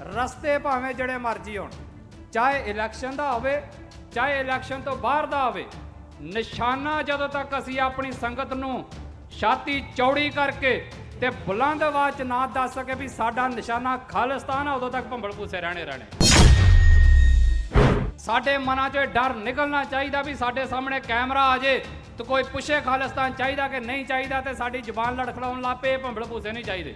ਰਸਤੇ ਭਾਵੇਂ ਜਿਹੜੇ ਮਰਜ਼ੀ ਹੋਣ, ਚਾਹੇ ਇਲੈਕਸ਼ਨ ਦਾ ਹੋਵੇ ਚਾਹੇ ਇਲੈਕਸ਼ਨ ਤੋਂ ਬਾਹਰ ਦਾ ਹੋਵੇ, ਨਿਸ਼ਾਨਾ ਜਦੋਂ ਤੱਕ ਅਸੀਂ ਆਪਣੀ ਸੰਗਤ ਨੂੰ ਛਾਤੀ ਚੌੜੀ ਕਰਕੇ ਤੇ ਬੁਲੰਦ ਆਵਾਜ਼ 'ਚ ਨਾ ਦੱਸ ਸਕੇ ਵੀ ਸਾਡਾ ਨਿਸ਼ਾਨਾ ਖਾਲਿਸਤਾਨ ਆ, ਉਦੋਂ ਤੱਕ ਭੰਬਲ ਭੂਸੇ ਰਹਿਣੇ। ਸਾਡੇ ਮਨਾਂ 'ਚੋਂ ਡਰ ਨਿਕਲਣਾ ਚਾਹੀਦਾ ਵੀ ਸਾਡੇ ਸਾਹਮਣੇ ਕੈਮਰਾ ਆ ਜੇ ਤੇ ਕੋਈ ਪੁੱਛੇ ਖਾਲਿਸਤਾਨ ਚਾਹੀਦਾ ਕਿ ਨਹੀਂ ਚਾਹੀਦਾ ਤੇ ਸਾਡੀ ਜ਼ੁਬਾਨ ਲੜਖੜਾਉਣ ਲੱਗ ਪਏ, ਭੰਬਲ ਭੂਸੇ ਨਹੀਂ ਚਾਹੀਦੇ।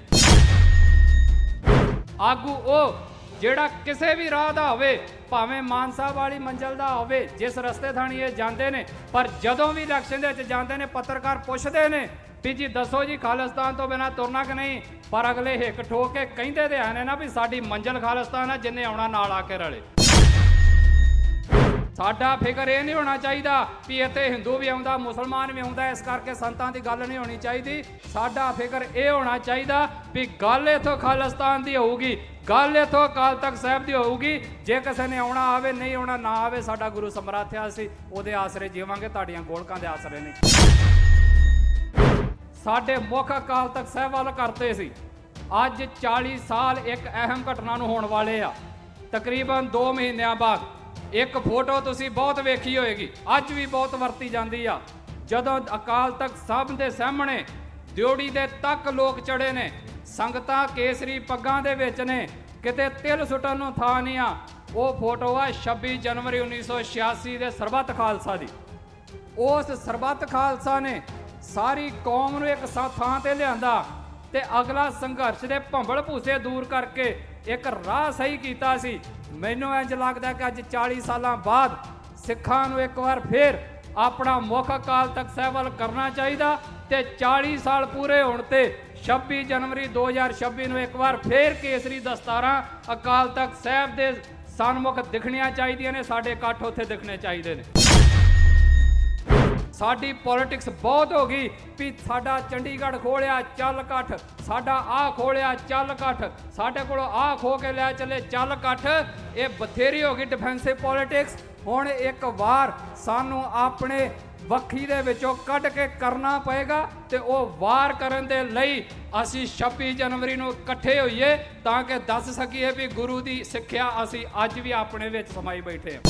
ਆਗੂ ਉਹ ਜਿਹੜਾ ਕਿਸੇ ਵੀ ਰਾਹ ਦਾ ਹੋਵੇ, ਭਾਵੇਂ ਮਾਨ ਸਾਹਿਬ ਵਾਲੀ ਮੰਜ਼ਲ ਦਾ ਹੋਵੇ, ਜਿਸ ਰਸਤੇ ਥਾਣੀ ਇਹ ਜਾਂਦੇ ਨੇ, ਪਰ ਜਦੋਂ ਵੀ ਇਲੈਕਸ਼ਨ ਦੇ ਵਿੱਚ ਜਾਂਦੇ ਨੇ ਪੱਤਰਕਾਰ ਪੁੱਛਦੇ ਨੇ ਵੀ ਜੀ ਦੱਸੋ ਜੀ ਖਾਲਿਸਤਾਨ ਤੋਂ ਬਿਨਾਂ ਤੁਰਨਾ ਕਿ ਨਹੀਂ, ਪਰ ਅਗਲੇ ਹਿੱਕ ਠੋਕ ਕੇ ਕਹਿੰਦੇ ਤੇ ਆਨੇ ਨਾ ਵੀ ਸਾਡੀ ਮੰਜ਼ਿਲ ਖਾਲਿਸਤਾਨ ਆ, ਜਿੰਨੇ ਆਉਣਾ ਨਾਲ ਆ ਕੇ ਰਲੇ। ਸਾਡਾ ਫਿਕਰ ਇਹ ਨਹੀਂ ਹੋਣਾ ਚਾਹੀਦਾ ਵੀ ਇੱਥੇ ਹਿੰਦੂ ਵੀ ਆਉਂਦਾ ਮੁਸਲਮਾਨ ਵੀ ਆਉਂਦਾ, ਇਸ ਕਰਕੇ ਸੰਤਾਂ ਦੀ ਗੱਲ ਨਹੀਂ ਹੋਣੀ ਚਾਹੀਦੀ। ਸਾਡਾ ਫਿਕਰ ਇਹ ਹੋਣਾ ਚਾਹੀਦਾ ਵੀ ਗੱਲ ਇੱਥੋਂ ਖਾਲਿਸਤਾਨ ਦੀ ਹੋਊਗੀ, ਗੱਲ ਇੱਥੋਂ ਅਕਾਲ ਤਖਤ ਸਾਹਿਬ ਦੀ ਹੋਊਗੀ। ਜੇ ਕਿਸੇ ਨੇ ਆਉਣਾ ਆਵੇ, ਨਹੀਂ ਆਉਣਾ ਨਾ ਆਵੇ, ਸਾਡਾ ਗੁਰੂ ਸਮਰੱਥ ਆ, ਅਸੀਂ ਉਹਦੇ ਆਸਰੇ ਜੀਵਾਂਗੇ, ਤੁਹਾਡੀਆਂ ਗੋਲਕਾਂ ਦੇ ਆਸਰੇ ਨਹੀਂ। ਸਾਡੇ ਮੁੱਖ ਅਕਾਲ ਤਖਤ ਸਾਹਿਬ ਵੱਲ ਕਰਤੇ ਸੀ। ਅੱਜ 40 ਸਾਲ ਇੱਕ ਅਹਿਮ ਘਟਨਾ ਨੂੰ ਹੋਣ ਵਾਲੇ ਆ। ਤਕਰੀਬਨ 2 ਮਹੀਨਿਆਂ ਬਾਅਦ ਇੱਕ ਫੋਟੋ ਤੁਸੀਂ ਬਹੁਤ ਵੇਖੀ ਹੋਏਗੀ, ਅੱਜ ਵੀ ਬਹੁਤ ਵਰਤੀ ਜਾਂਦੀ ਆ। ਜਦੋਂ ਅਕਾਲ ਤਖਤ ਸਾਹਿਬ ਦੇ ਸਾਹਮਣੇ ਦਿਓੜੀ ਦੇ ਤੱਕ ਲੋਕ ਚੜੇ ਨੇ, ਸੰਗਤਾਂ ਕੇਸਰੀ ਪੱਗਾਂ ਦੇ ਵਿੱਚ ਨੇ, ਕਿਤੇ ਤਿਲ ਸੁੱਟਣ ਨੂੰ ਥਾਂ ਨਹੀਂ ਆ। ਉਹ ਫੋਟੋ ਆ 26 ਜਨਵਰੀ 1986 ਦੇ ਸਰਬੱਤ ਖਾਲਸਾ ਦੀ। ਉਸ ਸਰਬੱਤ ਖਾਲਸਾ ਨੇ ਸਾਰੀ ਕੌਮ ਨੂੰ ਇੱਕ ਥਾਂ ਤੇ ਲਿਆਂਦਾ ਤੇ ਅਗਲਾ ਸੰਘਰਸ਼ ਦੇ ਭੰਬਲ ਭੂਸੇ ਦੂਰ ਕਰਕੇ ਇੱਕ ਰਾਹ ਸਹੀ ਕੀਤਾ ਸੀ। ਮੈਨੂੰ ਇੰਜ ਲੱਗਦਾ ਕਿ ਅੱਜ 40 ਸਾਲਾਂ ਬਾਅਦ ਸਿੱਖਾਂ ਨੂੰ ਇੱਕ ਵਾਰ ਫੇਰ ਆਪਣਾ ਮੁੱਖ ਅਕਾਲ ਤਖਤ ਸਾਹਿਬ ਵੱਲ ਕਰਨਾ ਚਾਹੀਦਾ ਤੇ 40 ਸਾਲ ਪੂਰੇ ਹੋਣ ਤੇ 26 ਜਨਵਰੀ 2026 ਨੂੰ ਇੱਕ ਵਾਰ ਫੇਰ ਕੇਸਰੀ ਦਸਤਾਰਾਂ ਅਕਾਲ ਤਖਤ ਸਾਹਿਬ ਦੇ ਸਨਮੁਖ ਦਿਖਣੀਆਂ ਚਾਹੀਦੀਆਂ ਨੇ। ਸਾਡੇ ਇਕੱਠ ਉੱਥੇ ਦਿਖਣੇ ਚਾਹੀਦੇ ਨੇ। ਸਾਡੀ ਪੋਲਿਟਿਕਸ ਬਹੁਤ ਹੋ ਗਈ ਵੀ ਸਾਡਾ ਚੰਡੀਗੜ੍ਹ ਖੋਲਿਆ ਚੱਲ ਇਕੱਠ, ਸਾਡਾ ਆਹ ਖੋਲਿਆ ਚੱਲ ਇਕੱਠ, ਸਾਡੇ ਕੋਲੋਂ ਆਹ ਖੋ ਕੇ ਲੈ ਚੱਲੇ ਚੱਲ ਇਕੱਠ। ਇਹ ਬਥੇਰੀ ਹੋ ਗਈ ਡਿਫੈਂਸਿਵ ਪੋਲਿਟਿਕਸ। ਹੁਣ ਇੱਕ ਵਾਰ ਸਾਨੂੰ ਆਪਣੇ ਵੱਖੀ ਦੇ ਵਿੱਚੋਂ ਕੱਢ ਕੇ ਕਰਨਾ ਪਏਗਾ ਤੇ ਉਹ ਵਾਰ ਕਰਨ ਦੇ ਲਈ ਅਸੀਂ 26 ਜਨਵਰੀ ਨੂੰ ਇਕੱਠੇ ਹੋਈਏ ਤਾਂ ਕਿ ਦੱਸ ਸਕੀਏ ਵੀ ਗੁਰੂ ਦੀ ਸਿੱਖਿਆ ਅਸੀਂ ਅੱਜ ਵੀ ਆਪਣੇ ਵਿੱਚ ਸਮਾਈ ਬੈਠੇ ਹਾਂ।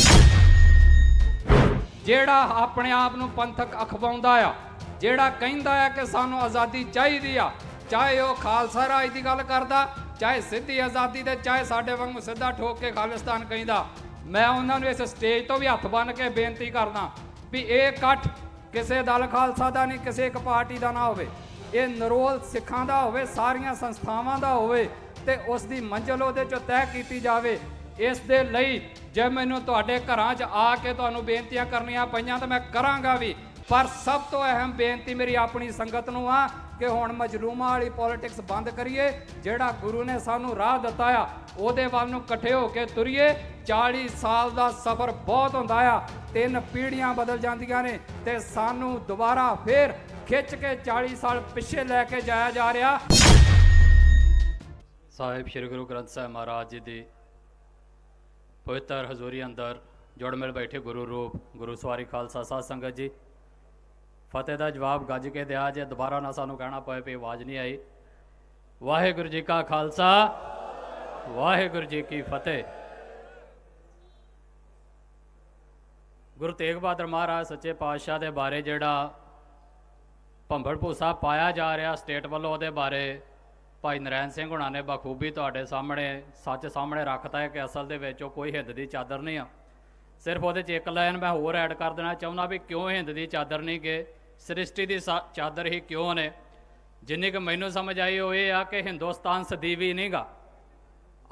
ਜਿਹੜਾ ਆਪਣੇ ਆਪ ਨੂੰ ਪੰਥਕ ਅਖਵਾਉਂਦਾ ਆ, ਜਿਹੜਾ ਕਹਿੰਦਾ ਆ ਕਿ ਸਾਨੂੰ ਆਜ਼ਾਦੀ ਚਾਹੀਦੀ ਆ, ਚਾਹੇ ਉਹ ਖਾਲਸਾ ਰਾਜ ਦੀ ਗੱਲ ਕਰਦਾ, ਚਾਹੇ ਸਿੱਧੀ ਆਜ਼ਾਦੀ ਤੇ ਚਾਹੇ ਸਾਡੇ ਵਾਂਗੂ ਸਿੱਧਾ ਠੋਕ ਕੇ ਖਾਲਿਸਤਾਨ ਕਹਿੰਦਾ, ਮੈਂ ਉਹਨਾਂ ਨੂੰ ਇਸ ਸਟੇਜ ਤੋਂ ਵੀ ਹੱਥ ਬੰਨ੍ਹ ਕੇ ਬੇਨਤੀ ਕਰਦਾ ਵੀ ਇਹ ਇਕੱਠ ਕਿਸੇ ਦਲ ਖਾਲਸਾ ਦਾ ਨਹੀਂ, ਕਿਸੇ ਇੱਕ ਪਾਰਟੀ ਦਾ ਨਾ ਹੋਵੇ, ਇਹ ਨਿਰੋਲ ਸਿੱਖਾਂ ਦਾ ਹੋਵੇ, ਸਾਰੀਆਂ ਸੰਸਥਾਵਾਂ ਦਾ ਹੋਵੇ ਤੇ ਉਸ ਦੀ ਮੰਜ਼ਿਲ ਉਹਦੇ 'ਚੋਂ ਤੈਅ ਕੀਤੀ ਜਾਵੇ। ਇਸ ਦੇ ਲਈ ਜੇ ਮੈਨੂੰ ਤੁਹਾਡੇ ਘਰਾਂ 'ਚ ਆ ਕੇ ਤੁਹਾਨੂੰ ਬੇਨਤੀਆਂ ਕਰਨੀਆਂ ਪਈਆਂ ਤਾਂ ਮੈਂ ਕਰਾਂਗਾ ਵੀ, ਪਰ ਸਭ ਤੋਂ ਅਹਿਮ ਬੇਨਤੀ ਮੇਰੀ ਆਪਣੀ ਸੰਗਤ ਨੂੰ ਆ ਕਿ ਹੁਣ ਮਜਲੂਮਾਂ ਵਾਲੀ ਪੋਲਿਟਿਕਸ ਬੰਦ ਕਰੀਏ। ਜਿਹੜਾ ਗੁਰੂ ਨੇ ਸਾਨੂੰ ਰਾਹ ਦਿੱਤਾ ਆ ਉਹਦੇ ਵੱਲ ਨੂੰ ਇਕੱਠੇ ਹੋ ਕੇ ਤੁਰੀਏ। 40 ਸਾਲ ਦਾ ਸਫ਼ਰ ਬਹੁਤ ਹੁੰਦਾ ਆ, 3 ਪੀੜ੍ਹੀਆਂ ਬਦਲ ਜਾਂਦੀਆਂ ਨੇ ਤੇ ਸਾਨੂੰ ਦੁਬਾਰਾ ਫੇਰ ਖਿੱਚ ਕੇ 40 ਸਾਲ ਪਿੱਛੇ ਲੈ ਕੇ ਜਾਇਆ ਜਾ ਰਿਹਾ। ਸਾਹਿਬ ਸ਼੍ਰੀ ਗੁਰੂ ਗ੍ਰੰਥ ਸਾਹਿਬ ਮਹਾਰਾਜ ਜੀ ਦੀ ਪਵਿੱਤਰ ਹਜ਼ੂਰੀ ਅੰਦਰ ਜੁੜ ਮਿਲ ਬੈਠੇ ਗੁਰੂ ਰੂਪ ਗੁਰੂ ਸਵਾਰੀ ਖਾਲਸਾ ਸਾਧ ਸੰਗਤ ਜੀ, ਫਤਿਹ ਦਾ ਜਵਾਬ ਗੱਜ ਕੇ ਦਿਆ ਜੇ ਦੁਬਾਰਾ ਨਾ ਸਾਨੂੰ ਕਹਿਣਾ ਪਏ ਵੀ ਆਵਾਜ਼ ਨਹੀਂ ਆਈ। ਵਾਹਿਗੁਰੂ ਜੀ ਕਾ ਖਾਲਸਾ, ਵਾਹਿਗੁਰੂ ਜੀ ਕੀ ਫਤਿਹ। ਗੁਰੂ ਤੇਗ ਬਹਾਦਰ ਮਹਾਰਾਜ ਸੱਚੇ ਪਾਤਸ਼ਾਹ ਦੇ ਬਾਰੇ ਜਿਹੜਾ ਭੰਬਲ ਭੂਸਾ ਪਾਇਆ ਜਾ ਰਿਹਾ ਸਟੇਟ ਵੱਲੋਂ, ਉਹਦੇ ਬਾਰੇ ਭਾਈ ਨਰੈਣ ਸਿੰਘ ਹੁਣਾਂ ਨੇ ਬਖੂਬੀ ਤੁਹਾਡੇ ਸਾਹਮਣੇ ਸੱਚ ਸਾਹਮਣੇ ਰੱਖਤਾ ਹੈ ਕਿ ਅਸਲ ਦੇ ਵਿੱਚ ਉਹ ਕੋਈ ਹਿੰਦ ਦੀ ਚਾਦਰ ਨਹੀਂ ਆ। ਸਿਰਫ ਉਹਦੇ 'ਚ ਇੱਕ ਲਾਈਨ ਮੈਂ ਹੋਰ ਐਡ ਕਰ ਦੇਣਾ ਚਾਹੁੰਦਾ ਵੀ ਕਿਉਂ ਹਿੰਦ ਦੀ ਚਾਦਰ ਨਹੀਂ ਗੇ, ਸ੍ਰਿਸ਼ਟੀ ਦੀ ਚਾਦਰ ਹੀ ਕਿਉਂ ਨੇ। ਜਿੰਨੀ ਕਿ ਮੈਨੂੰ ਸਮਝ ਆਈ ਉਹ ਇਹ ਆ ਕਿ ਹਿੰਦੁਸਤਾਨ ਸਦੀਵੀ ਨਹੀਂ ਗਾ।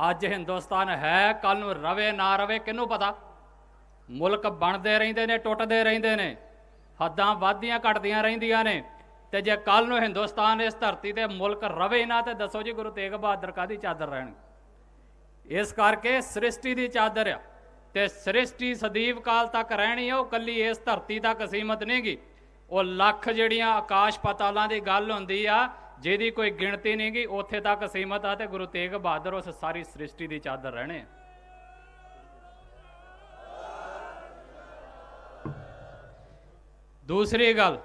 ਅੱਜ ਹਿੰਦੁਸਤਾਨ ਹੈ, ਕੱਲ੍ਹ ਨੂੰ ਰਵੇ ਨਾ ਰਵੇ ਕਿਹਨੂੰ ਪਤਾ। ਮੁਲਕ ਬਣਦੇ ਰਹਿੰਦੇ ਨੇ, ਟੁੱਟਦੇ ਰਹਿੰਦੇ ਨੇ, ਹੱਦਾਂ ਵੱਧਦੀਆਂ ਘਟਦੀਆਂ ਰਹਿੰਦੀਆਂ ਨੇ ਤੇ ਜੇ ਕੱਲ੍ਹ ਨੂੰ ਹਿੰਦੁਸਤਾਨ ਇਸ ਧਰਤੀ ਤੇ ਮੁਲਕ ਰਵੇ ਨਾ ਤੇ ਦੱਸੋ ਜੀ ਗੁਰੂ ਤੇਗ ਬਹਾਦਰ ਕਾਹਦੀ ਚਾਦਰ ਰਹਿਣ। ਇਸ ਕਰਕੇ ਸ੍ਰਿਸ਼ਟੀ ਦੀ ਚਾਦਰ ਆ ਤੇ ਸ੍ਰਿਸ਼ਟੀ ਸਦੀਵ ਕਾਲ ਤੱਕ ਰਹਿਣੀ ਆ। ਉਹ ਕੱਲੀ ਇਸ ਧਰਤੀ ਤੱਕ ਸੀਮਤ ਨਹੀਂ ਗੀ, ਉਹ ਲੱਖ ਜਿਹੜੀਆਂ ਆਕਾਸ਼ ਪਾਤਾਲਾਂ ਦੀ ਗੱਲ ਹੁੰਦੀ ਆ ਜਿਹਦੀ ਕੋਈ ਗਿਣਤੀ ਨਹੀਂ ਗੀ, ਉੱਥੇ ਤੱਕ ਸੀਮਤ ਆ ਤੇ ਗੁਰੂ ਤੇਗ ਬਹਾਦਰ ਉਸ ਸਾਰੀ ਸ੍ਰਿਸ਼ਟੀ ਦੀ ਚਾਦਰ ਰਹਿਣੇ ਆ। ਦੂਸਰੀ ਗੱਲ,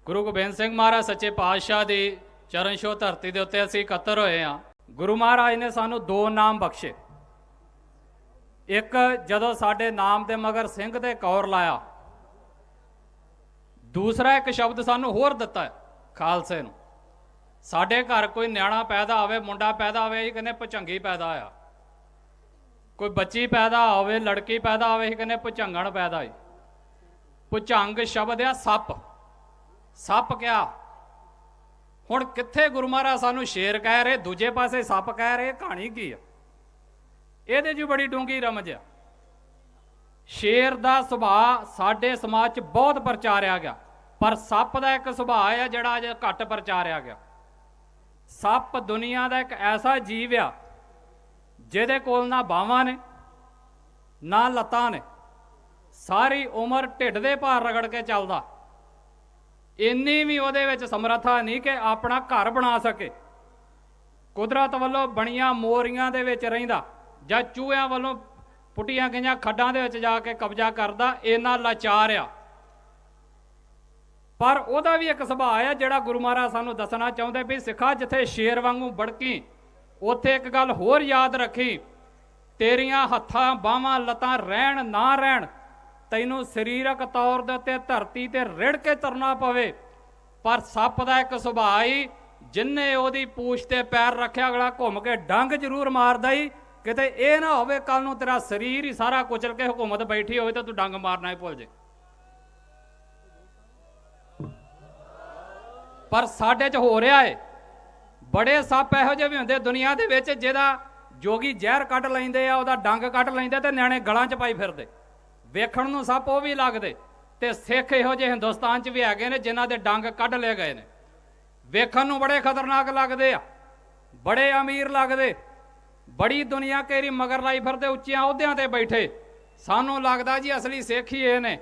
ਗੁਰੂ ਗੋਬਿੰਦ ਸਿੰਘ ਮਹਾਰਾਜ ਸੱਚੇ ਪਾਤਸ਼ਾਹ ਦੀ ਚਰਨ ਛੋਹ ਧਰਤੀ ਦੇ ਉੱਤੇ ਅਸੀਂ ਇਕੱਤਰ ਹੋਏ ਹਾਂ ਗੁਰੂ ਮਹਾਰਾਜ ਨੇ ਸਾਨੂੰ ਦੋ ਨਾਮ ਬਖਸ਼ੇ। ਇੱਕ ਜਦੋਂ ਸਾਡੇ ਨਾਮ ਦੇ ਮਗਰ ਸਿੰਘ ਤੇ ਕੌਰ ਲਾਇਆ, ਦੂਸਰਾ ਇੱਕ ਸ਼ਬਦ ਸਾਨੂੰ ਹੋਰ ਦਿੱਤਾ ਹੈ ਖਾਲਸੇ ਨੂੰ। ਸਾਡੇ ਘਰ ਕੋਈ ਨਿਆਣਾ ਪੈਦਾ ਹੋਵੇ, ਮੁੰਡਾ ਪੈਦਾ ਹੋਵੇ, ਇਹ ਕਹਿੰਦੇ ਭੁਚੰਗੀ ਪੈਦਾ ਆ। ਕੋਈ ਬੱਚੀ ਪੈਦਾ ਹੋਵੇ, ਲੜਕੀ ਪੈਦਾ ਹੋਵੇ, ਇਹ ਕਹਿੰਦੇ ਭੁਚੰਗਣ ਪੈਦਾ ਹੋਈ। ਭੁਚੰਗ ਸ਼ਬਦ ਆ ਸੱਪ, ਸੱਪ ਕਿਆ। ਹੁਣ ਕਿੱਥੇ ਗੁਰੂ ਮਹਾਰਾਜ ਸਾਨੂੰ ਸ਼ੇਰ ਕਹਿ ਰਹੇ, ਦੂਜੇ ਪਾਸੇ ਸੱਪ ਕਹਿ ਰਹੇ, ਕਹਾਣੀ ਕੀ ਆ? ਇਹਦੇ 'ਚ ਬੜੀ ਡੂੰਘੀ ਰਮਜ ਆ। ਸ਼ੇਰ ਦਾ ਸੁਭਾਅ ਸਾਡੇ ਸਮਾਜ 'ਚ ਬਹੁਤ ਪ੍ਰਚਾਰਿਆ ਗਿਆ, ਪਰ ਸੱਪ ਦਾ ਇੱਕ ਸੁਭਾਅ ਆ ਜਿਹੜਾ ਅਜੇ ਘੱਟ ਪ੍ਰਚਾਰਿਆ ਗਿਆ। ਸੱਪ ਦੁਨੀਆ ਦਾ ਇੱਕ ਐਸਾ ਜੀਵ ਆ ਜਿਹਦੇ ਕੋਲ ਨਾ ਬਾਹਾਂ ਨੇ ਨਾ ਲੱਤਾਂ ਨੇ, ਸਾਰੀ ਉਮਰ ਢਿੱਡ ਦੇ ਭਾਰ ਰਗੜ ਕੇ ਚੱਲਦਾ। ਇੰਨੀ ਵੀ ਉਹਦੇ ਵਿੱਚ ਸਮਰੱਥਾ ਨਹੀਂ ਕਿ ਆਪਣਾ ਘਰ ਬਣਾ ਸਕੇ। ਕੁਦਰਤ ਵੱਲੋਂ ਬਣੀਆਂ ਮੋਰੀਆਂ ਦੇ ਵਿੱਚ ਰਹਿੰਦਾ ਜਾਂ ਚੂਹਿਆਂ ਵੱਲੋਂ ਪੁੱਟੀਆਂ ਗਈਆਂ ਖੱਡਾਂ ਦੇ ਵਿੱਚ ਜਾ ਕੇ ਕਬਜ਼ਾ ਕਰਦਾ, ਇੰਨਾ ਲਾਚਾਰ ਆ। ਪਰ ਉਹਦਾ ਵੀ ਇੱਕ ਸੁਭਾਅ ਆ ਜਿਹੜਾ ਗੁਰੂ ਮਹਾਰਾਜ ਸਾਨੂੰ ਦੱਸਣਾ ਚਾਹੁੰਦੇ ਵੀ ਸਿੱਖਾ, ਜਿੱਥੇ ਸ਼ੇਰ ਵਾਂਗੂ ਬੜਕੀ, ਉੱਥੇ ਇੱਕ ਗੱਲ ਹੋਰ ਯਾਦ ਰੱਖੀ, ਤੇਰੀਆਂ ਹੱਥਾਂ ਬਾਹਾਂ ਲੱਤਾਂ ਰਹਿਣ ਨਾ ਰਹਿਣ, ਤੈਨੂੰ ਸਰੀਰਕ ਤੌਰ ਦੇ ਉੱਤੇ ਧਰਤੀ ਤੇ ਰਿੜ ਕੇ ਤੁਰਨਾ ਪਵੇ, ਪਰ ਸੱਪ ਦਾ ਇੱਕ ਸੁਭਾਅ ਹੀ, ਜਿੰਨੇ ਉਹਦੀ ਪੂਛ ਤੇ ਪੈਰ ਰੱਖਿਆ ਅਗਲਾ ਘੁੰਮ ਕੇ ਡੰਗ ਜ਼ਰੂਰ ਮਾਰਦਾ ਹੀ। ਕਿਤੇ ਇਹ ਨਾ ਹੋਵੇ ਕੱਲ ਨੂੰ ਤੇਰਾ ਸਰੀਰ ਹੀ ਸਾਰਾ ਕੁਚਲ ਕੇ ਹਕੂਮਤ ਬੈਠੀ ਹੋਵੇ ਤਾਂ ਤੂੰ ਡੰਗ ਮਾਰਨਾ ਹੀ ਭੁੱਲ ਜੇ। ਪਰ ਸਾਡੇ 'ਚ ਹੋ ਰਿਹਾ ਏ, ਬੜੇ ਸੱਪ ਇਹੋ ਜਿਹੇ ਵੀ ਹੁੰਦੇ ਦੁਨੀਆ ਦੇ ਵਿੱਚ ਜਿਹਦਾ ਜੋਗੀ ਜ਼ਹਿਰ ਕੱਢ ਲੈਂਦੇ ਆ, ਉਹਦਾ ਡੰਗ ਕੱਢ ਲੈਂਦੇ ਤੇ ਨਿਆਣੇ ਗਲਾਂ 'ਚ ਪਾਈ ਫਿਰਦੇ। ਵੇਖਣ ਨੂੰ ਸੱਪ ਉਹ ਵੀ ਲੱਗਦੇ, ਤੇ ਸਿੱਖ ਇਹੋ ਜਿਹੇ ਹਿੰਦੁਸਤਾਨ 'ਚ ਵੀ ਹੈਗੇ ਨੇ ਜਿਨ੍ਹਾਂ ਦੇ ਡੰਗ ਕੱਢ ਲਏ ਗਏ ਨੇ। ਵੇਖਣ ਨੂੰ ਬੜੇ ਖਤਰਨਾਕ ਲੱਗਦੇ ਆ, ਬੜੇ ਅਮੀਰ ਲੱਗਦੇ, ਬੜੀ ਦੁਨੀਆ ਘੇਰੀ ਮਗਰ ਲਾਈ ਫਿਰਦੇ, ਉੱਚੀਆਂ ਅਹੁਦਿਆਂ ਤੇ ਬੈਠੇ। ਸਾਨੂੰ ਲੱਗਦਾ ਜੀ ਅਸਲੀ ਸਿੱਖ ਹੀ ਇਹ ਨੇ,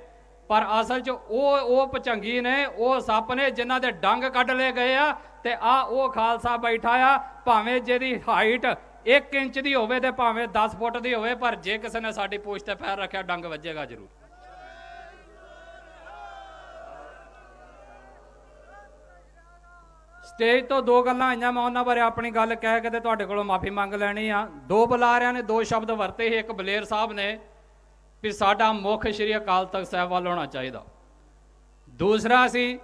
ਪਰ ਅਸਲ 'ਚ ਉਹ ਭੁਚੰਗੀ ਨੇ, ਉਹ ਸੱਪ ਨੇ ਜਿਨ੍ਹਾਂ ਦੇ ਡੰਗ ਕੱਢ ਲਏ ਗਏ ਆ। ਤੇ ਆ ਉਹ ਖਾਲਸਾ ਬੈਠਾ ਆ, ਭਾਵੇਂ ਜਿਹਦੀ ਹਾਈਟ 1 ਇੰਚ ਦੀ ਹੋਵੇ ਤੇ ਭਾਵੇਂ 10 ਫੁੱਟ ਦੀ ਹੋਵੇ, ਪਰ ਜੇ ਕਿਸੇ ਨੇ ਸਾਡੀ ਪੂਛ ਤੇ ਪੈਰ ਰੱਖਿਆ ਡੰਗ ਵੱਜੇਗਾ ਜ਼ਰੂਰ। ਸਟੇਜ ਤੋਂ ਦੋ ਗੱਲਾਂ ਆਈਆਂ, ਮੈਂ ਉਹਨਾਂ ਬਾਰੇ ਆਪਣੀ ਗੱਲ ਕਹਿ ਕੇ ਤੇ ਤੁਹਾਡੇ ਕੋਲੋਂ ਮਾਫੀ ਮੰਗ ਲੈਣੀ ਆ। ਦੋ ਬੁਲਾਰਿਆਂ ਨੇ ਦੋ ਸ਼ਬਦ ਵਰਤੇ ਸੀ। ਇੱਕ ਬਲੇਰ ਸਾਹਿਬ ਨੇ ਵੀ ਸਾਡਾ ਮੁੱਖ ਸ਼੍ਰੀ ਅਕਾਲ ਤਖਤ ਸਾਹਿਬ ਵੱਲ ਹੋਣਾ ਚਾਹੀਦਾ। ਦੂਸਰਾ ਸੀ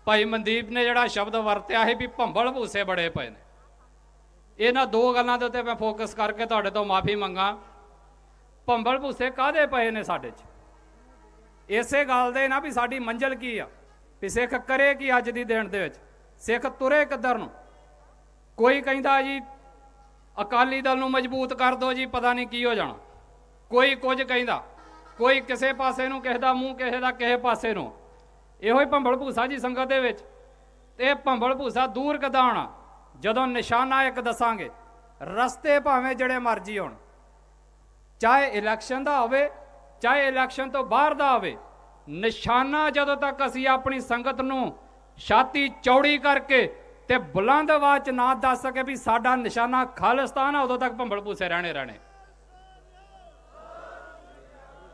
ਭਾਈ ਮਨਦੀਪ ਨੇ ਜਿਹੜਾ ਸ਼ਬਦ ਵਰਤਿਆ ਸੀ ਵੀ ਭੰਬਲ ਭੂਸੇ ਬੜੇ ਪਏ ਨੇ। ਇਹਨਾਂ ਦੋ ਗੱਲਾਂ ਦੇ ਉੱਤੇ ਮੈਂ ਫੋਕਸ ਕਰਕੇ ਤੁਹਾਡੇ ਤੋਂ ਮਾਫੀ ਮੰਗਾ। ਭੰਬਲ ਭੂਸੇ ਕਾਹਦੇ ਪਏ ਨੇ ਸਾਡੇ 'ਚ? ਇਸੇ ਗੱਲ ਦੇ ਨਾ ਵੀ ਸਾਡੀ ਮੰਜ਼ਿਲ ਕੀ ਆ, ਵੀ ਸਿੱਖ ਕਰੇ ਕੀ ਅੱਜ ਦੀ ਦਿਨ ਦੇ ਵਿੱਚ, ਸਿੱਖ ਤੁਰੇ ਕਿੱਧਰ ਨੂੰ। ਕੋਈ ਕਹਿੰਦਾ ਜੀ ਅਕਾਲੀ ਦਲ ਨੂੰ ਮਜ਼ਬੂਤ ਕਰ ਦਿਓ ਜੀ, ਪਤਾ ਨਹੀਂ ਕੀ ਹੋ ਜਾਣਾ। ਕੋਈ ਕੁਝ ਕਹਿੰਦਾ, ਕੋਈ ਕਿਸੇ ਪਾਸੇ ਨੂੰ, ਕਿਸੇ ਦਾ ਮੂੰਹ ਕਿਸੇ ਦਾ ਕਿਸੇ ਪਾਸੇ ਨੂੰ। ਇਹੋ ਹੀ ਭੰਬਲ ਭੂਸਾ ਜੀ ਸੰਗਤ ਦੇ ਵਿੱਚ। ਤੇ ਭੰਬਲ ਭੂਸਾ ਦੂਰ ਕਿੱਦਾਂ ਆਉਣਾ? ਜਦੋਂ ਨਿਸ਼ਾਨਾ ਇੱਕ ਦੱਸਾਂਗੇ। ਰਸਤੇ ਭਾਵੇਂ ਜਿਹੜੇ ਮਰਜ਼ੀ ਹੋਣ, ਚਾਹੇ ਇਲੈਕਸ਼ਨ ਦਾ ਹੋਵੇ ਚਾਹੇ ਇਲੈਕਸ਼ਨ ਤੋਂ ਬਾਹਰ ਦਾ ਹੋਵੇ, ਨਿਸ਼ਾਨਾ ਜਦੋਂ ਤੱਕ ਅਸੀਂ ਆਪਣੀ ਸੰਗਤ ਨੂੰ ਛਾਤੀ ਚੌੜੀ ਕਰਕੇ ਤੇ ਬੁਲੰਦ ਆਵਾਜ਼ 'ਚ ਨਾ ਦੱਸ ਸਕੇ ਵੀ ਸਾਡਾ ਨਿਸ਼ਾਨਾ ਖਾਲਿਸਤਾਨ ਆ, ਉਦੋਂ ਤੱਕ ਭੰਬਲ ਭੂਸੇ ਰਹਿਣੇ।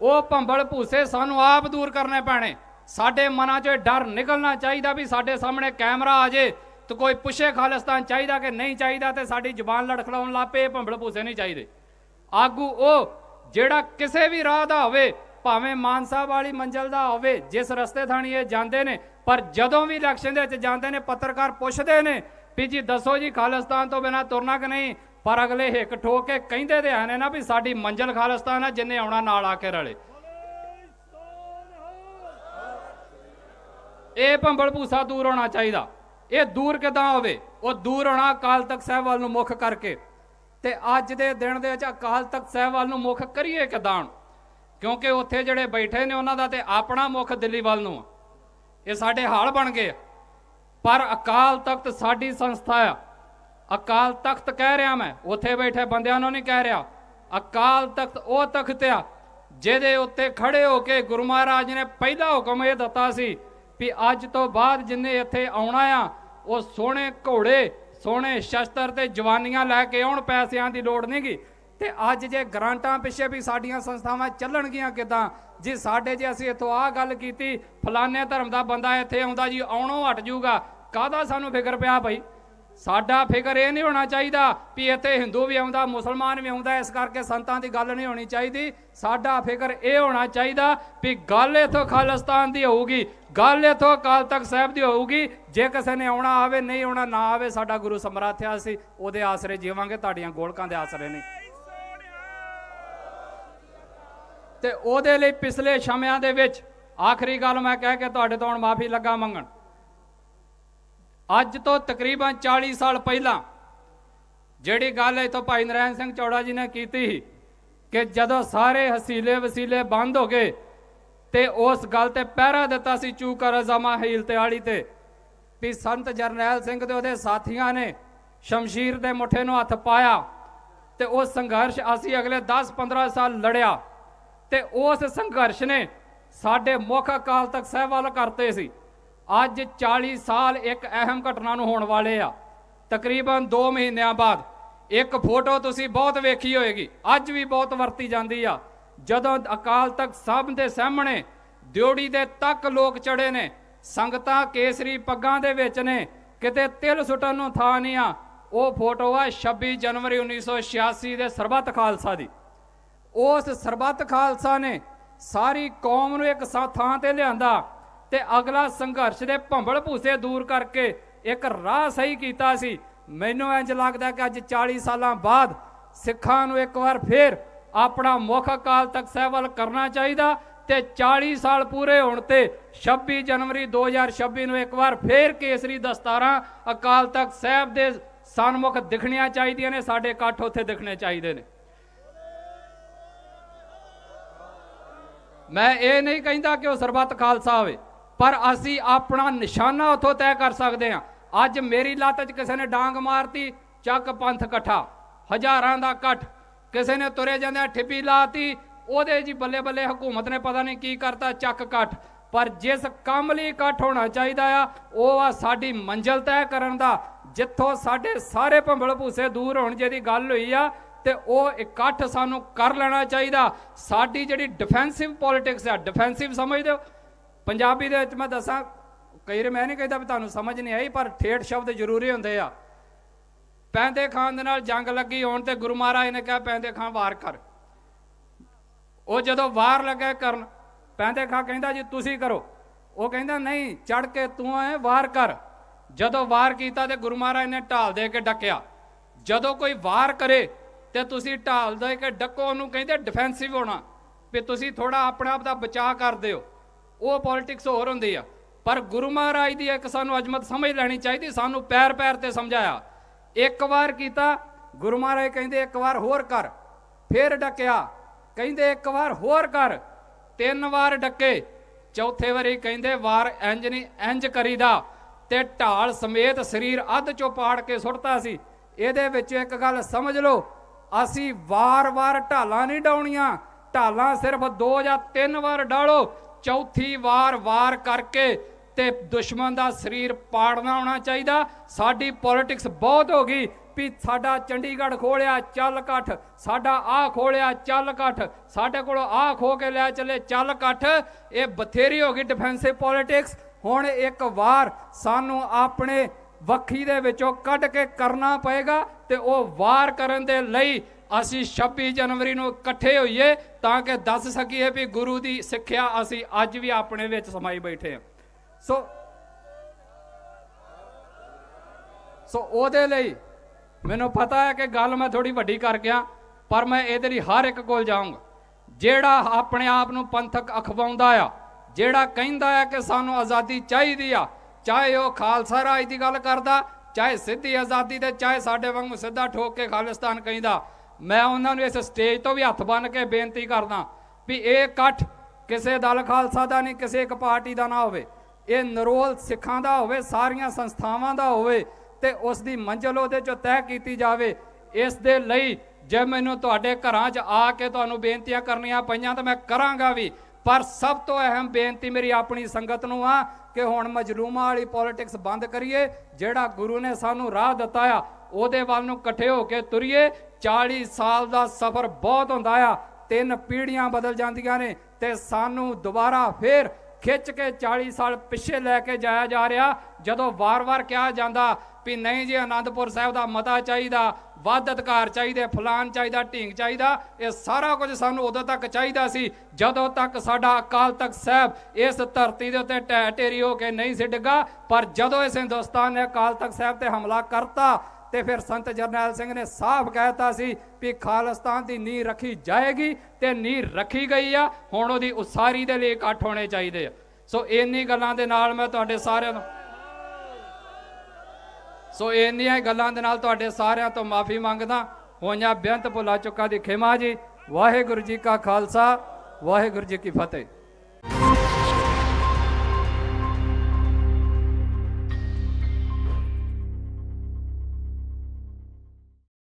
ਉਹ ਭੰਬਲ ਭੂਸੇ ਸਾਨੂੰ ਆਪ ਦੂਰ ਕਰਨੇ ਪੈਣੇ। ਸਾਡੇ ਮਨਾਂ 'ਚੋਂ ਡਰ ਨਿਕਲਣਾ ਚਾਹੀਦਾ ਵੀ ਸਾਡੇ ਸਾਹਮਣੇ ਕੈਮਰਾ ਆ ਜੇ ਤੇ ਕੋਈ ਪੁੱਛੇ ਖਾਲਿਸਤਾਨ ਚਾਹੀਦਾ ਕਿ ਨਹੀਂ ਚਾਹੀਦਾ, ਤੇ ਸਾਡੀ ਜ਼ੁਬਾਨ ਲੜਖੜਾਉਣ ਲੱਗ ਪਏ। ਭੰਬਲ ਭੂਸੇ ਨਹੀਂ ਚਾਹੀਦੇ। ਆਗੂ ਉਹ ਜਿਹੜਾ ਕਿਸੇ ਵੀ ਰਾਹ ਦਾ ਹੋਵੇ, ਭਾਵੇਂ ਮਾਨ ਸਾਹਿਬ ਵਾਲੀ ਮੰਜ਼ਿਲ ਦਾ ਹੋਵੇ, ਜਿਸ ਰਸਤੇ ਥਾਣੀ ਇਹ ਜਾਂਦੇ ਨੇ, ਪਰ ਜਦੋਂ ਵੀ ਇਲੈਕਸ਼ਨ ਦੇ ਵਿੱਚ ਜਾਂਦੇ ਨੇ ਪੱਤਰਕਾਰ ਪੁੱਛਦੇ ਨੇ ਵੀ ਜੀ ਦੱਸੋ ਜੀ ਖਾਲਿਸਤਾਨ ਤੋਂ ਬਿਨਾਂ ਤੁਰਨਾ ਕਿ ਨਹੀਂ, ਪਰ ਅਗਲੇ ਹਿੱਕ ਠੋਕ ਕੇ ਕਹਿੰਦੇ ਤੇ ਆਨੇ ਨਾ ਵੀ ਸਾਡੀ ਮੰਜ਼ਿਲ ਖਾਲਿਸਤਾਨ ਹੈ, ਜਿੰਨੇ ਆਉਣਾ ਨਾਲ ਆ ਕੇ ਰਲੇ। ਇਹ ਭੰਬਲ ਭੂਸਾ ਦੂਰ ਹੋਣਾ ਚਾਹੀਦਾ। ਇਹ ਦੂਰ ਕਿੱਦਾਂ ਹੋਵੇ? ਉਹ ਦੂਰ ਹੋਣਾ ਅਕਾਲ ਤਖਤ ਸਾਹਿਬ ਵੱਲ ਨੂੰ ਮੁੱਖ ਕਰਕੇ। ਤੇ ਅੱਜ ਦੇ ਦਿਨ ਦੇ ਵਿੱਚ ਅਕਾਲ ਤਖਤ ਸਾਹਿਬ ਵੱਲ ਨੂੰ ਮੁੱਖ ਕਰੀਏ ਕਿੱਦਾਂ? ਕਿਉਂਕਿ ਉੱਥੇ ਜਿਹੜੇ ਬੈਠੇ ਨੇ ਉਹਨਾਂ ਦਾ ਤੇ ਆਪਣਾ ਮੁੱਖ ਦਿੱਲੀ ਵੱਲ ਨੂੰ। ਇਹ ਸਾਡੇ ਹਾਲ ਬਣ ਗਏ। ਪਰ ਅਕਾਲ ਤਖਤ ਸਾਡੀ ਸੰਸਥਾ ਆ। ਅਕਾਲ ਤਖਤ ਕਹਿ ਰਿਹਾ ਮੈਂ, ਉੱਥੇ ਬੈਠੇ ਬੰਦਿਆਂ ਨੂੰ ਨਹੀਂ ਕਹਿ ਰਿਹਾ। ਅਕਾਲ ਤਖਤ ਉਹ ਤਖਤ ਆ ਜਿਹਦੇ ਉੱਤੇ ਖੜੇ ਹੋ ਕੇ ਗੁਰੂ ਮਹਾਰਾਜ ਨੇ ਪਹਿਲਾ ਹੁਕਮ ਇਹ ਦਿੱਤਾ ਸੀ ਵੀ ਅੱਜ ਤੋਂ ਬਾਅਦ ਜਿੰਨੇ ਇੱਥੇ ਆਉਣਾ ਆ ਉਹ ਸੋਹਣੇ ਘੋੜੇ, ਸੋਹਣੇ ਸ਼ਸਤਰ ਤੇ ਜਵਾਨੀਆਂ ਲੈ ਕੇ ਆਉਣ, ਪੈਸਿਆਂ ਦੀ ਲੋੜ ਨਹੀਂ ਗੀ। ਤੇ ਅੱਜ ਜੇ ਗ੍ਰਾਂਟਾਂ ਪਿੱਛੇ ਵੀ ਸਾਡੀਆਂ ਸੰਸਥਾਵਾਂ ਚੱਲਣਗੀਆਂ ਕਿੱਦਾਂ? ਜੀ ਸਾਡੇ ਜੇ ਅਸੀਂ ਇੱਥੋਂ ਆਹ ਗੱਲ ਕੀਤੀ, ਫਲਾਣੇ ਧਰਮ ਦਾ ਬੰਦਾ ਇੱਥੇ ਆਉਂਦਾ ਜੀ, ਆਉਣੋਂ ਹਟ ਜੂਗਾ, ਕਾਹਦਾ ਸਾਨੂੰ ਫਿਕਰ ਪਿਆ ਭਾਈ? ਸਾਡਾ ਫਿਕਰ ਇਹ ਨਹੀਂ ਹੋਣਾ ਚਾਹੀਦਾ ਵੀ ਇੱਥੇ ਹਿੰਦੂ ਵੀ ਆਉਂਦਾ ਮੁਸਲਮਾਨ ਵੀ ਆਉਂਦਾ ਇਸ ਕਰਕੇ ਸੰਤਾਂ ਦੀ ਗੱਲ ਨਹੀਂ ਹੋਣੀ ਚਾਹੀਦੀ। ਸਾਡਾ ਫਿਕਰ ਇਹ ਹੋਣਾ ਚਾਹੀਦਾ ਵੀ ਗੱਲ ਇੱਥੋਂ ਖਾਲਿਸਤਾਨ ਦੀ ਹੋਊਗੀ, ਗੱਲ ਇੱਥੋਂ ਅਕਾਲ ਤਖਤ ਸਾਹਿਬ ਦੀ ਹੋਊਗੀ। ਜੇ ਕਿਸੇ ਨੇ ਆਉਣਾ ਆਵੇ, ਨਹੀਂ ਆਉਣਾ ਨਾ ਆਵੇ, ਸਾਡਾ ਗੁਰੂ ਸਮਰੱਥ ਆ, ਅਸੀਂ ਉਹਦੇ ਆਸਰੇ ਜੀਵਾਂਗੇ, ਤੁਹਾਡੀਆਂ ਗੋਲਕਾਂ ਦੇ ਆਸਰੇ ਨਹੀਂ। ਤੇ ਉਹਦੇ ਲਈ ਪਿਛਲੇ ਸਮਿਆਂ ਦੇ ਵਿੱਚ ਆਖਰੀ ਗੱਲ ਮੈਂ ਕਹਿ ਕੇ ਤੁਹਾਡੇ ਤੋਂ ਹੁਣ ਮਾਫੀ ਲੱਗਾ ਮੰਗਣ। ਅੱਜ ਤੋਂ ਤਕਰੀਬਨ 40 ਸਾਲ ਪਹਿਲਾਂ ਜਿਹੜੀ ਗੱਲ ਇੱਥੋਂ ਭਾਈ ਨਰੈਣ ਸਿੰਘ ਚੌੜਾ ਜੀ ਨੇ ਕੀਤੀ ਸੀ ਕਿ ਜਦੋਂ ਸਾਰੇ ਹਸੀਲੇ ਵਸੀਲੇ ਬੰਦ ਹੋ ਗਏ ਤੇ ਉਸ ਗੱਲ ਤੇ ਪਹਿਰਾ ਦਿੱਤਾ ਸੀ ਚੂਕਾ ਰਜ਼ਾਮਾ ਹੀਲ ਤੇ ਆਲੀ ਤੇ ਵੀ ਸੰਤ ਜਰਨੈਲ ਸਿੰਘ ਤੇ ਉਹਦੇ ਸਾਥੀਆਂ ਨੇ ਸ਼ਮਸ਼ੀਰ ਦੇ ਮੁੱਠੇ ਨੂੰ ਹੱਥ ਪਾਇਆ ਤੇ ਉਹ ਸੰਘਰਸ਼ ਅਸੀਂ ਅਗਲੇ 10-15 ਸਾਲ ਲੜਿਆ ਤੇ ਉਸ ਸੰਘਰਸ਼ ਨੇ ਸਾਡੇ ਮੁੱਖ ਅਕਾਲ ਤਖਤ ਸਾਹਿਬ ਵੱਲ ਕਰਤੇ ਸੀ। ਅੱਜ 40 ਸਾਲ ਇੱਕ ਅਹਿਮ ਘਟਨਾ ਨੂੰ ਹੋਣ ਵਾਲੇ ਆ। ਤਕਰੀਬਨ 2 ਮਹੀਨਿਆਂ ਬਾਅਦ ਇੱਕ ਫੋਟੋ ਤੁਸੀਂ ਬਹੁਤ ਵੇਖੀ ਹੋਏਗੀ, ਅੱਜ ਵੀ ਬਹੁਤ ਵਰਤੀ ਜਾਂਦੀ ਆ। ਜਦੋਂ ਅਕਾਲ ਤਖਤ ਸਾਹਿਬ ਦੇ ਸਾਹਮਣੇ ਦਿਉੜੀ ਦੇ ਤੱਕ ਲੋਕ ਚੜੇ ਨੇ, ਸੰਗਤਾਂ ਕੇਸਰੀ ਪੱਗਾਂ ਦੇ ਵਿੱਚ ਨੇ, ਕਿਤੇ ਤਿਲ ਸੁੱਟਣ ਨੂੰ ਥਾਂ ਨਹੀਂ ਆ। ਉਹ ਫੋਟੋ ਆ 26 ਜਨਵਰੀ 1986 ਦੇ ਸਰਬੱਤ ਖਾਲਸਾ ਦੀ। ਉਸ ਸਰਬੱਤ ਖਾਲਸਾ ਨੇ ਸਾਰੀ ਕੌਮ ਨੂੰ ਇੱਕ ਥਾਂ ਤੇ ਲਿਆਂਦਾ ਤੇ ਅਗਲਾ ਸੰਘਰਸ਼ ਦੇ ਭੰਬਲ ਭੂਸੇ ਦੂਰ ਕਰਕੇ ਇੱਕ ਰਾਹ ਸਹੀ ਕੀਤਾ ਸੀ। ਮੈਨੂੰ ਇੰਜ ਲੱਗਦਾ ਕਿ ਅੱਜ 40 ਸਾਲਾਂ ਬਾਅਦ ਸਿੱਖਾਂ ਨੂੰ ਇੱਕ ਵਾਰ ਫੇਰ ਆਪਣਾ ਮੁੱਖ ਅਕਾਲ ਤਖਤ ਸਾਹਿਬ ਵੱਲ ਕਰਨਾ ਚਾਹੀਦਾ ਤੇ 40 ਸਾਲ ਪੂਰੇ ਹੋਣ ਤੇ 26 ਜਨਵਰੀ 2026 ਨੂੰ ਇੱਕ ਵਾਰ ਫੇਰ ਕੇਸਰੀ ਦਸਤਾਰਾਂ ਅਕਾਲ ਤਖਤ ਸਾਹਿਬ ਦੇ ਸਨਮੁਖ ਦਿਖਣੀਆਂ ਚਾਹੀਦੀਆਂ ਨੇ, ਸਾਡੇ ਇਕੱਠ ਉੱਥੇ ਦਿਖਣੇ ਚਾਹੀਦੇ ਨੇ। ਮੈਂ ਇਹ ਨਹੀਂ ਕਹਿੰਦਾ ਕਿ ਉਹ ਸਰਬੱਤ ਖਾਲਸਾ ਹੋਵੇ, ਪਰ ਅਸੀਂ ਆਪਣਾ ਨਿਸ਼ਾਨਾ ਉੱਥੋਂ ਤੈਅ ਕਰ ਸਕਦੇ ਹਾਂ। ਅੱਜ ਮੇਰੀ ਲੱਤ 'ਚ ਕਿਸੇ ਨੇ ਡਾਂਗ ਮਾਰਤੀ, ਚੱਕ ਪੰਥ ਇਕੱਠਾ, ਹਜ਼ਾਰਾਂ ਦਾ ਇਕੱਠ। ਕਿਸੇ ਨੇ ਤੁਰੇ ਜਾਂਦਿਆਂ ਠਿੱਪੀ ਲਾਤੀ, ਉਹਦੇ ਜੀ ਬੱਲੇ ਬੱਲੇ ਹਕੂਮਤ ਨੇ ਪਤਾ ਨਹੀਂ ਕੀ ਕਰਤਾ, ਚੱਕ ਇਕੱਠ। ਪਰ ਜਿਸ ਕੰਮ ਲਈ ਇਕੱਠ ਹੋਣਾ ਚਾਹੀਦਾ ਆ ਉਹ ਆ ਸਾਡੀ ਮੰਜ਼ਿਲ ਤੈਅ ਕਰਨ ਦਾ, ਜਿੱਥੋਂ ਸਾਡੇ ਸਾਰੇ ਭੰਬਲ ਭੂਸੇ ਦੂਰ ਹੋਣ ਜਿਹਦੀ ਗੱਲ ਹੋਈ ਆ ਤੇ ਉਹ ਇਕੱਠ ਸਾਨੂੰ ਕਰ ਲੈਣਾ ਚਾਹੀਦਾ। ਸਾਡੀ ਜਿਹੜੀ ਡਿਫੈਂਸਿਵ ਪੋਲਿਟਿਕਸ ਆ, ਡਿਫੈਂਸਿਵ ਸਮਝਦੇ ਹੋ ਪੰਜਾਬੀ ਦੇ ਵਿੱਚ? ਮੈਂ ਦੱਸਾਂ, ਕਈ ਵਾਰ ਮੈਂ ਨਹੀਂ ਕਹਿੰਦਾ ਵੀ ਤੁਹਾਨੂੰ ਸਮਝ ਨਹੀਂ ਆਈ, ਪਰ ਠੇਠ ਸ਼ਬਦ ਜ਼ਰੂਰੀ ਹੁੰਦੇ ਆ। ਪੈਂਦੇ ਖਾਨ ਦੇ ਨਾਲ ਜੰਗ ਲੱਗੀ ਹੋਣ ਤੇ ਗੁਰੂ ਮਹਾਰਾਜ ਨੇ ਕਿਹਾ ਪੈਂਦੇ ਖਾਨ ਵਾਰ ਕਰ। ਉਹ ਜਦੋਂ ਵਾਰ ਲੱਗੇ ਕਰਨ, ਪੈਂਦੇ ਖਾਨ ਕਹਿੰਦਾ ਜੀ ਤੁਸੀਂ ਕਰੋ, ਉਹ ਕਹਿੰਦਾ ਨਹੀਂ ਚੜ ਕੇ ਤੂੰ ਐ ਵਾਰ ਕਰ। ਜਦੋਂ ਵਾਰ ਕੀਤਾ ਤੇ ਗੁਰੂ ਮਹਾਰਾਜ ਨੇ ਢਾਲ ਦੇ ਕੇ ਡੱਕਿਆ। ਜਦੋਂ ਕੋਈ ਵਾਰ ਕਰੇ ਤੇ ਤੁਸੀਂ ਢਾਲ ਦੇ ਕੇ ਡੱਕੋ, ਉਹਨੂੰ ਕਹਿੰਦੇ ਡਿਫੈਂਸਿਵ ਹੋਣਾ, ਵੀ ਤੁਸੀਂ ਥੋੜਾ ਆਪਣੇ ਆਪ ਦਾ ਬਚਾਅ ਕਰਦੇ ਹੋ। ਉਹ ਪੋਲਿਟਿਕਸ ਹੋਰ ਹੁੰਦੀ ਆ। ਪਰ ਗੁਰੂ ਮਹਾਰਾਜ ਦੀ ਇੱਕ ਸਾਨੂੰ ਅਜ਼ਮਤ ਸਮਝ ਲੈਣੀ ਚਾਹੀਦੀ। ਸਾਨੂੰ ਪੈਰ ਪੈਰ ਤੇ ਸਮਝਾਇਆ। ਇੱਕ ਵਾਰ ਕੀਤਾ, ਗੁਰੂ ਮਹਾਰਾਜ ਕਹਿੰਦੇ ਇੱਕ ਵਾਰ ਹੋਰ ਕਰ, ਫੇਰ ਡੱਕਿਆ, ਕਹਿੰਦੇ ਇੱਕ ਵਾਰ ਹੋਰ ਕਰ, 3 ਵਾਰ ਡੱਕੇ, ਚੌਥੇ ਵਾਰੀ ਕਹਿੰਦੇ ਵਾਰ ਇੰਜ ਨਹੀਂ ਇੰਜ ਕਰੀਦਾ, ਤੇ ਢਾਲ ਸਮੇਤ ਸਰੀਰ ਅੱਧ ਚੋਂ ਪਾੜ ਕੇ ਸੁੱਟਤਾ ਸੀ। ਇਹਦੇ ਵਿੱਚ ਇੱਕ ਗੱਲ ਸਮਝ ਲਓ, ਅਸੀਂ ਵਾਰ-ਵਾਰ ਢਾਲਾਂ ਨਹੀਂ ਡਾਉਣੀਆਂ, ਢਾਲਾਂ ਸਿਰਫ 2 ਜਾਂ 3 ਵਾਰ ਡਾਲੋ, ਚੌਥੀ ਵਾਰ ਕਰਕੇ ਤੇ ਦੁਸ਼ਮਣ ਦਾ ਸਰੀਰ ਪਾੜਨਾ ਹੋਣਾ ਚਾਹੀਦਾ। ਸਾਡੀ ਪੋਲਿਟਿਕਸ ਬਹੁਤ ਹੋ ਗਈ ਵੀ ਸਾਡਾ ਚੰਡੀਗੜ੍ਹ ਖੋਲਿਆ ਚੱਲ ਇਕੱਠ, ਸਾਡਾ ਆਹ ਖੋਲਿਆ ਚੱਲ ਇਕੱਠ, ਸਾਡੇ ਕੋਲੋਂ ਆਹ ਖੋ ਕੇ ਲੈ ਚੱਲੇ ਚੱਲ ਇਕੱਠ। ਇਹ ਬਥੇਰੀ ਹੋ ਗਈ ਡਿਫੈਂਸਿਵ ਪੋਲਿਟਿਕਸ। ਹੁਣ ਇੱਕ ਵਾਰ ਸਾਨੂੰ ਆਪਣੇ ਵੱਖੀ ਦੇ ਵਿੱਚੋਂ ਕੱਢ ਕੇ ਕਰਨਾ ਪਏਗਾ ਤੇ ਉਹ ਵਾਰ ਕਰਨ ਦੇ ਲਈ ਅਸੀਂ 26 ਜਨਵਰੀ ਨੂੰ ਇਕੱਠੇ ਹੋਈਏ ਤਾਂ ਕਿ ਦੱਸ ਸਕੀਏ ਵੀ ਗੁਰੂ ਦੀ ਸਿੱਖਿਆ ਅਸੀਂ ਅੱਜ ਵੀ ਆਪਣੇ ਵਿੱਚ ਸਮਾਈ ਬੈਠੇ ਹਾਂ। ਸੋ ਉਹਦੇ ਲਈ ਮੈਨੂੰ ਪਤਾ ਹੈ ਕਿ ਗੱਲ ਮੈਂ ਥੋੜੀ ਵੱਡੀ ਕਰ ਗਿਆ, ਪਰ ਮੈਂ ਇਹਦੇ ਲਈ ਹਰ ਇੱਕ ਕੋਲ ਜਾਊਂਗਾ ਜਿਹੜਾ ਆਪਣੇ ਆਪ ਨੂੰ ਪੰਥਕ ਅਖਵਾਉਂਦਾ ਆ, ਜਿਹੜਾ ਕਹਿੰਦਾ ਹੈ ਕਿ ਸਾਨੂੰ ਆਜ਼ਾਦੀ ਚਾਹੀਦੀ ਆ, ਚਾਹੇ ਉਹ ਖਾਲਸਾ ਰਾਜ ਦੀ ਗੱਲ ਕਰਦਾ, ਚਾਹੇ ਸਿੱਧੀ ਆਜ਼ਾਦੀ ਤੇ ਚਾਹੇ ਸਾਡੇ ਵਾਂਗੂ ਸਿੱਧਾ ਠੋਕ ਕੇ ਖਾਲਿਸਤਾਨ ਕਹਿੰਦਾ। ਮੈਂ ਉਹਨਾਂ ਨੂੰ ਇਸ ਸਟੇਜ ਤੋਂ ਵੀ ਹੱਥ ਬੰਨ੍ਹ ਕੇ ਬੇਨਤੀ ਕਰਦਾ ਵੀ ਇਹ ਇਕੱਠ ਕਿਸੇ ਦਲ ਖਾਲਸਾ ਦਾ ਨਹੀਂ, ਕਿਸੇ ਇੱਕ ਪਾਰਟੀ ਦਾ ਨਾ ਹੋਵੇ, ਇਹ ਨਿਰੋਲ ਸਿੱਖਾਂ ਦਾ ਹੋਵੇ, ਸਾਰੀਆਂ ਸੰਸਥਾਵਾਂ ਦਾ ਹੋਵੇ ਤੇ ਉਸ ਦੀ ਮੰਜ਼ਿਲ ਉਹਦੇ ਚੋਂ ਤੈਅ ਕੀਤੀ ਜਾਵੇ। ਇਸ ਦੇ ਲਈ ਜੇ ਮੈਨੂੰ ਤੁਹਾਡੇ ਘਰਾਂ 'ਚ ਆ ਕੇ ਤੁਹਾਨੂੰ ਬੇਨਤੀਆਂ ਕਰਨੀਆਂ ਪਈਆਂ ਤਾਂ ਮੈਂ ਕਰਾਂਗਾ ਵੀ, ਪਰ ਸਭ ਤੋਂ ਅਹਿਮ ਬੇਨਤੀ ਮੇਰੀ ਆਪਣੀ ਸੰਗਤ ਨੂੰ ਆ ਕਿ ਹੁਣ ਮਜਲੂਮਾਂ ਵਾਲੀ ਪੋਲਿਟਿਕਸ ਬੰਦ ਕਰੀਏ। ਜਿਹੜਾ ਗੁਰੂ ਨੇ ਸਾਨੂੰ ਰਾਹ ਦਿੱਤਾ ਆ ਉਹਦੇ ਵੱਲ ਨੂੰ ਇਕੱਠੇ ਹੋ ਕੇ ਤੁਰੀਏ। 40 ਸਾਲ ਦਾ ਸਫ਼ਰ ਬਹੁਤ ਹੁੰਦਾ ਆ, 3 ਪੀੜ੍ਹੀਆਂ ਬਦਲ ਜਾਂਦੀਆਂ ਨੇ ਤੇ ਸਾਨੂੰ ਦੁਬਾਰਾ ਫੇਰ ਖਿੱਚ ਕੇ 40 ਸਾਲ ਪਿੱਛੇ ਲੈ ਕੇ ਜਾਇਆ ਜਾ ਰਿਹਾ, ਜਦੋਂ ਵਾਰ-ਵਾਰ ਕਿਹਾ ਜਾਂਦਾ ਵੀ ਨਹੀਂ ਜੀ ਆਨੰਦਪੁਰ ਸਾਹਿਬ ਦਾ ਮਤਾ ਚਾਹੀਦਾ, ਵੱਧ ਅਧਿਕਾਰ ਚਾਹੀਦੇ, ਫਲਾਨ ਚਾਹੀਦਾ, ਢੀਂਗ ਚਾਹੀਦਾ। ਇਹ ਸਾਰਾ ਕੁਝ ਸਾਨੂੰ ਉਦੋਂ ਤੱਕ ਚਾਹੀਦਾ ਸੀ ਜਦੋਂ ਤੱਕ ਸਾਡਾ ਅਕਾਲ ਤਖਤ ਸਾਹਿਬ ਇਸ ਧਰਤੀ ਦੇ ਉੱਤੇ ਢਹਿ ਢੇਰੀ ਹੋ ਕੇ ਨਹੀਂ ਸੀ ਡਿੱਗਾ। ਪਰ ਜਦੋਂ ਇਸ ਹਿੰਦੁਸਤਾਨ ਨੇ ਅਕਾਲ ਤਖਤ ਸਾਹਿਬ ਤੇ ਹਮਲਾ ਕਰਤਾ ਤੇ ਫਿਰ ਸੰਤ ਜਰਨੈਲ ਸਿੰਘ ਨੇ ਸਾਫ਼ ਕਹਿਤਾ ਸੀ ਵੀ ਖਾਲਿਸਤਾਨ ਦੀ ਨੀਂਹ ਰੱਖੀ ਜਾਏਗੀ ਤੇ ਨੀਂਹ ਰੱਖੀ ਗਈ ਆ। ਹੁਣ ਉਹਦੀ ਉਸਾਰੀ ਦੇ ਲਈ ਇਕੱਠ ਹੋਣੇ ਚਾਹੀਦੇ ਆ। ਸੋ ਇੰਨੀ ਗੱਲਾਂ ਦੇ ਨਾਲ ਮੈਂ ਤੁਹਾਡੇ ਸਾਰਿਆਂ ਨੂੰ ਇੰਨੀਆਂ ਗੱਲਾਂ ਦੇ ਨਾਲ ਤੁਹਾਡੇ ਸਾਰਿਆਂ ਤੋਂ ਮਾਫੀ ਮੰਗਦਾ। ਹੋਈਆਂ ਬੇਅੰਤ ਭੁਲਾ ਚੁੱਕਾ ਦੀ ਖਿਮਾ ਜੀ। ਵਾਹਿਗੁਰੂ ਜੀ ਕਾ ਖਾਲਸਾ, ਵਾਹਿਗੁਰੂ ਜੀ ਕੀ ਫਤਿਹ।